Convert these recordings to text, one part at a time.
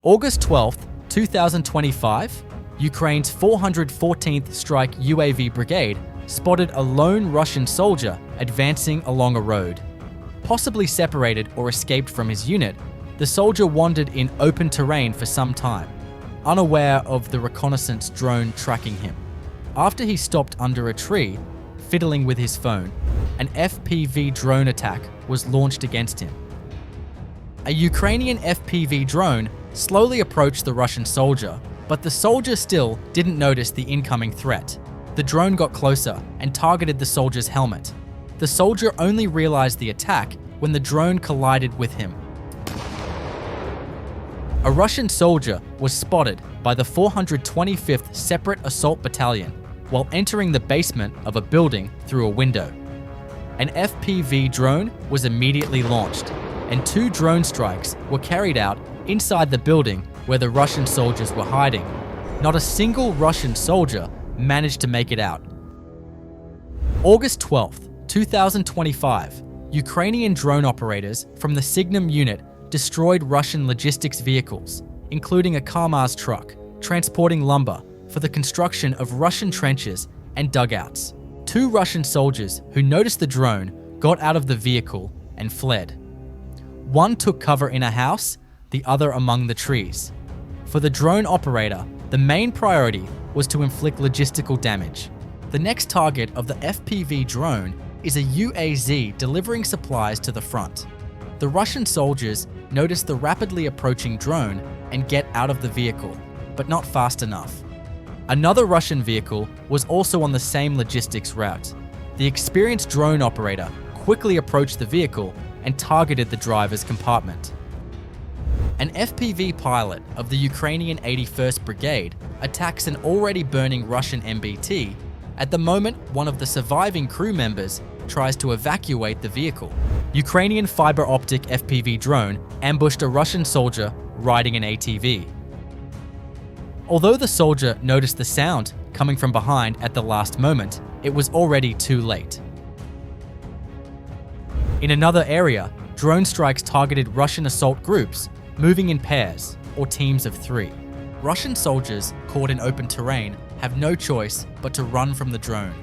August 12, 2025, Ukraine's 414th Strike UAV Brigade spotted a lone Russian soldier advancing along a road. Possibly separated or escaped from his unit, the soldier wandered in open terrain for some time, unaware of the reconnaissance drone tracking him. After he stopped under a tree, fiddling with his phone, an FPV drone attack was launched against him. A Ukrainian FPV drone slowly approached the Russian soldier, but the soldier still didn't notice the incoming threat. The drone got closer and targeted the soldier's helmet. The soldier only realized the attack when the drone collided with him. A Russian soldier was spotted by the 425th Separate Assault Battalion while entering the basement of a building through a window. An FPV drone was immediately launched, and 2 drone strikes were carried out inside the building where the Russian soldiers were hiding. Not a single Russian soldier managed to make it out. August 12, 2025, Ukrainian drone operators from the Signum unit destroyed Russian logistics vehicles, including a Kamaz truck transporting lumber for the construction of Russian trenches and dugouts. 2 Russian soldiers who noticed the drone got out of the vehicle and fled. One took cover in a house, the other among the trees. For the drone operator, the main priority was to inflict logistical damage. The next target of the FPV drone is a UAZ delivering supplies to the front. The Russian soldiers notice the rapidly approaching drone and get out of the vehicle, but not fast enough. Another Russian vehicle was also on the same logistics route. The experienced drone operator quickly approached the vehicle and targeted the driver's compartment. An FPV pilot of the Ukrainian 81st Brigade attacks an already burning Russian MBT. At the moment, one of the surviving crew members tries to evacuate the vehicle. Ukrainian fiber optic FPV drone ambushed a Russian soldier riding an ATV. Although the soldier noticed the sound coming from behind at the last moment, it was already too late. In another area, drone strikes targeted Russian assault groups moving in pairs or teams of 3. Russian soldiers caught in open terrain have no choice but to run from the drone.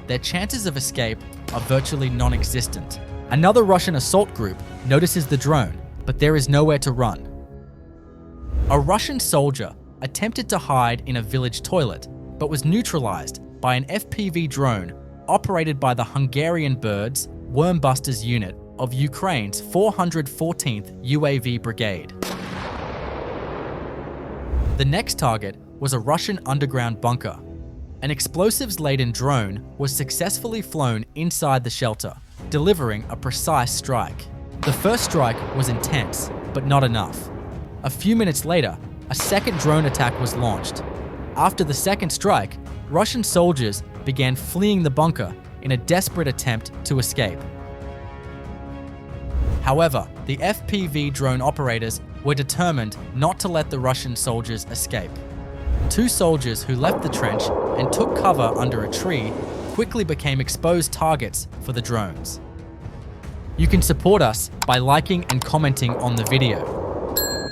Their chances of escape are virtually non-existent. Another Russian assault group notices the drone, but there is nowhere to run. A Russian soldier attempted to hide in a village toilet, but was neutralized by an FPV drone operated by the Hungarian Birds Wormbusters unit of Ukraine's 414th UAV Brigade. The next target was a Russian underground bunker. An explosives-laden drone was successfully flown inside the shelter, delivering a precise strike. The first strike was intense, but not enough. A few minutes later, a second drone attack was launched. After the second strike, Russian soldiers began fleeing the bunker in a desperate attempt to escape. However, the FPV drone operators were determined not to let the Russian soldiers escape. 2 soldiers who left the trench and took cover under a tree quickly became exposed targets for the drones. You can support us by liking and commenting on the video.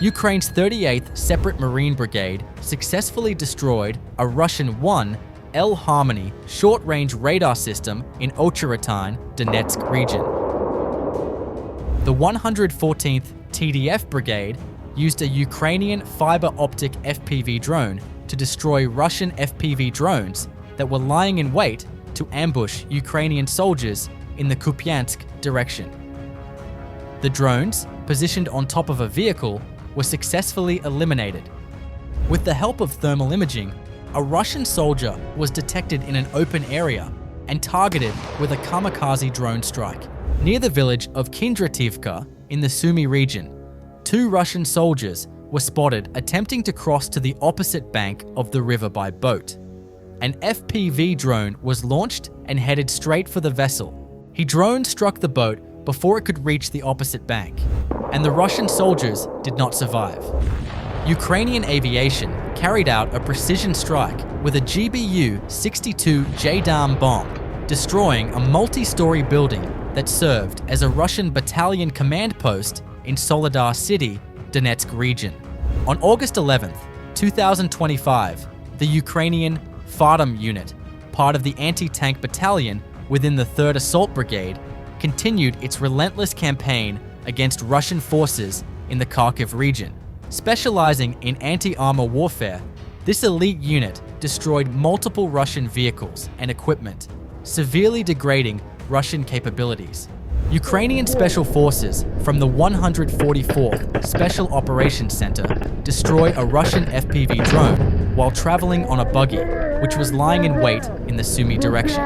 Ukraine's 38th Separate Marine Brigade successfully destroyed a Russian 1 L-Harmony short-range radar system in Obliterates, Donetsk region. The 114th TDF Brigade used a Ukrainian fiber optic FPV drone to destroy Russian FPV drones that were lying in wait to ambush Ukrainian soldiers in the Kupiansk direction. The drones, positioned on top of a vehicle, were successfully eliminated. With the help of thermal imaging, a Russian soldier was detected in an open area and targeted with a kamikaze drone strike. Near the village of Kindrativka in the Sumy region, 2 Russian soldiers were spotted attempting to cross to the opposite bank of the river by boat. An FPV drone was launched and headed straight for the vessel. The drone struck the boat before it could reach the opposite bank, and the Russian soldiers did not survive. Ukrainian aviation carried out a precision strike with a GBU-62 JDAM bomb, destroying a multi-story building that served as a Russian battalion command post in Soledar City, Donetsk region. On August 11th, 2025, the Ukrainian Fardam unit, part of the anti-tank battalion within the 3rd Assault Brigade, continued its relentless campaign against Russian forces in the Kharkiv region. Specializing in anti-armor warfare, this elite unit destroyed multiple Russian vehicles and equipment, severely degrading Russian capabilities. Ukrainian special forces from the 144th Special Operations Center destroy a Russian FPV drone while traveling on a buggy, which was lying in wait in the Sumy direction.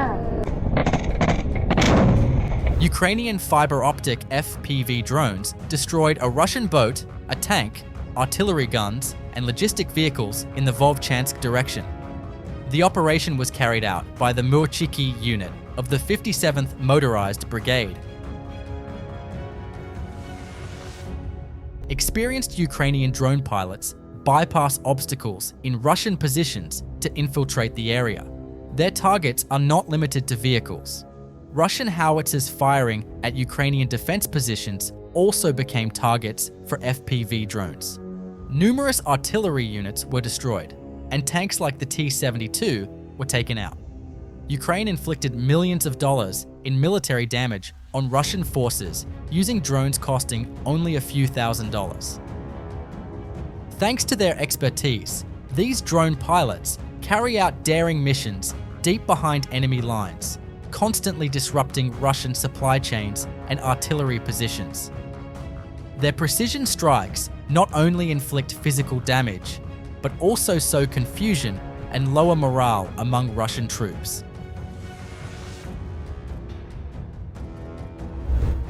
Ukrainian fiber-optic FPV drones destroyed a Russian boat, a tank, artillery guns, and logistic vehicles in the Vovchansk direction. The operation was carried out by the Murchiki unit of the 57th Motorized Brigade. Experienced Ukrainian drone pilots bypass obstacles in Russian positions to infiltrate the area. Their targets are not limited to vehicles. Russian howitzers firing at Ukrainian defense positions also became targets for FPV drones. Numerous artillery units were destroyed, and tanks like the T-72 were taken out. Ukraine inflicted millions of dollars in military damage on Russian forces using drones costing only a few $1,000s. Thanks to their expertise, these drone pilots carry out daring missions deep behind enemy lines, constantly disrupting Russian supply chains and artillery positions. Their precision strikes not only inflict physical damage, but also sow confusion and lower morale among Russian troops.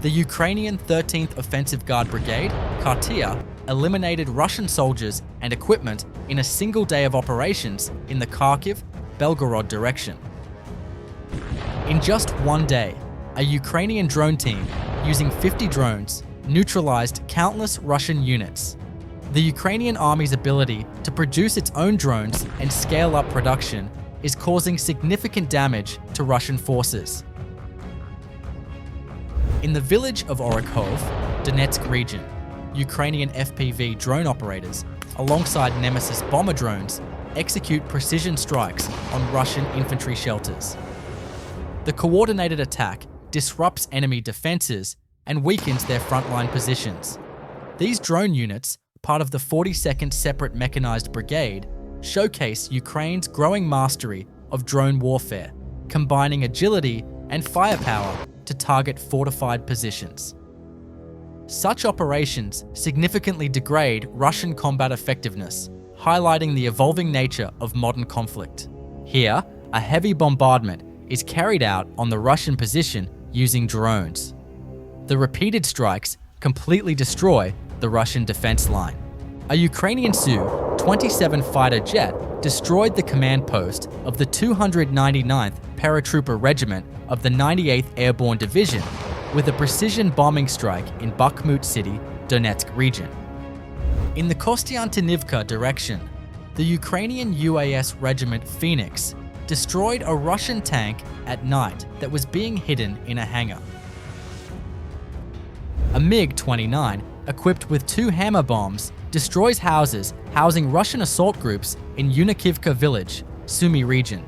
The Ukrainian 13th Offensive Guard Brigade, Katia, eliminated Russian soldiers and equipment in a single day of operations in the Kharkiv-Belgorod direction. In just one day, a Ukrainian drone team, using 50 drones, neutralized countless Russian units. The Ukrainian army's ability to produce its own drones and scale up production is causing significant damage to Russian forces. In the village of Orekhov, Donetsk region, Ukrainian FPV drone operators, alongside Nemesis bomber drones, execute precision strikes on Russian infantry shelters. The coordinated attack disrupts enemy defenses and weakens their frontline positions. These drone units, part of the 42nd Separate Mechanized Brigade, showcase Ukraine's growing mastery of drone warfare, combining agility and firepower to target fortified positions. Such operations significantly degrade Russian combat effectiveness, highlighting the evolving nature of modern conflict. Here, a heavy bombardment is carried out on the Russian position using drones. The repeated strikes completely destroy the Russian defense line. A Ukrainian Su-27 fighter jet destroyed the command post of the 299th Paratrooper Regiment of the 98th Airborne Division with a precision bombing strike in Bakhmut City, Donetsk region. In the Kostiantynivka direction, the Ukrainian UAS Regiment Phoenix destroyed a Russian tank at night that was being hidden in a hangar. A MiG-29, equipped with 2 hammer bombs, destroys houses housing Russian assault groups in Yunikivka village, Sumy region.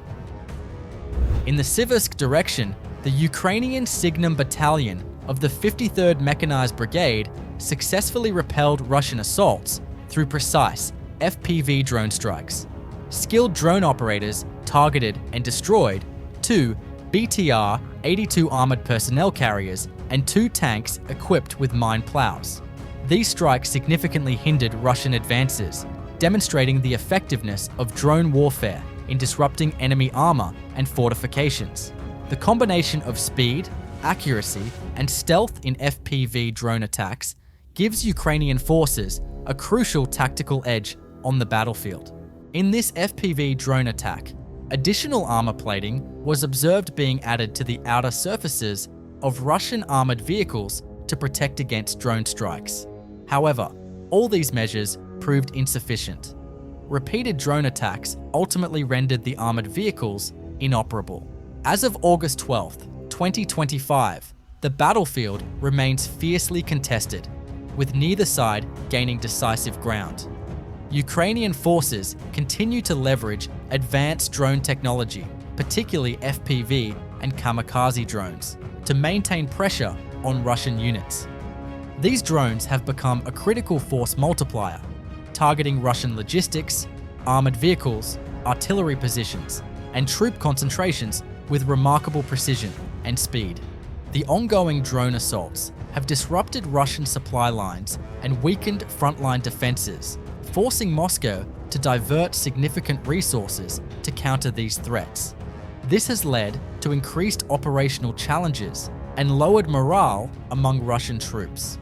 In the Siversk direction, the Ukrainian Signum Battalion of the 53rd Mechanized Brigade successfully repelled Russian assaults through precise FPV drone strikes. Skilled drone operators targeted and destroyed 2 BTR-82 armored personnel carriers and 2 tanks equipped with mine plows. These strikes significantly hindered Russian advances, demonstrating the effectiveness of drone warfare in disrupting enemy armor and fortifications. The combination of speed, accuracy, and stealth in FPV drone attacks gives Ukrainian forces a crucial tactical edge on the battlefield. In this FPV drone attack, additional armor plating was observed being added to the outer surfaces of Russian armored vehicles to protect against drone strikes. However, all these measures proved insufficient. Repeated drone attacks ultimately rendered the armored vehicles inoperable. As of August 12, 2025, the battlefield remains fiercely contested, with neither side gaining decisive ground. Ukrainian forces continue to leverage advanced drone technology, particularly FPV and kamikaze drones, to maintain pressure on Russian units. These drones have become a critical force multiplier, targeting Russian logistics, armored vehicles, artillery positions, and troop concentrations with remarkable precision and speed. The ongoing drone assaults have disrupted Russian supply lines and weakened frontline defenses, forcing Moscow to divert significant resources to counter these threats. This has led to increased operational challenges and lowered morale among Russian troops.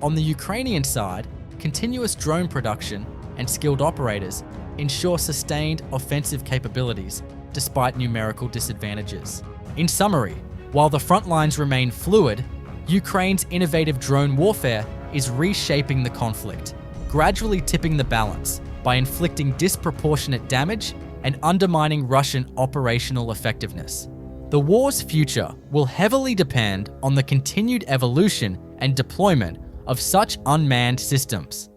On the Ukrainian side, continuous drone production and skilled operators ensure sustained offensive capabilities despite numerical disadvantages. In summary, while the front lines remain fluid, Ukraine's innovative drone warfare is reshaping the conflict, gradually tipping the balance by inflicting disproportionate damage and undermining Russian operational effectiveness. The war's future will heavily depend on the continued evolution and deployment of such unmanned systems.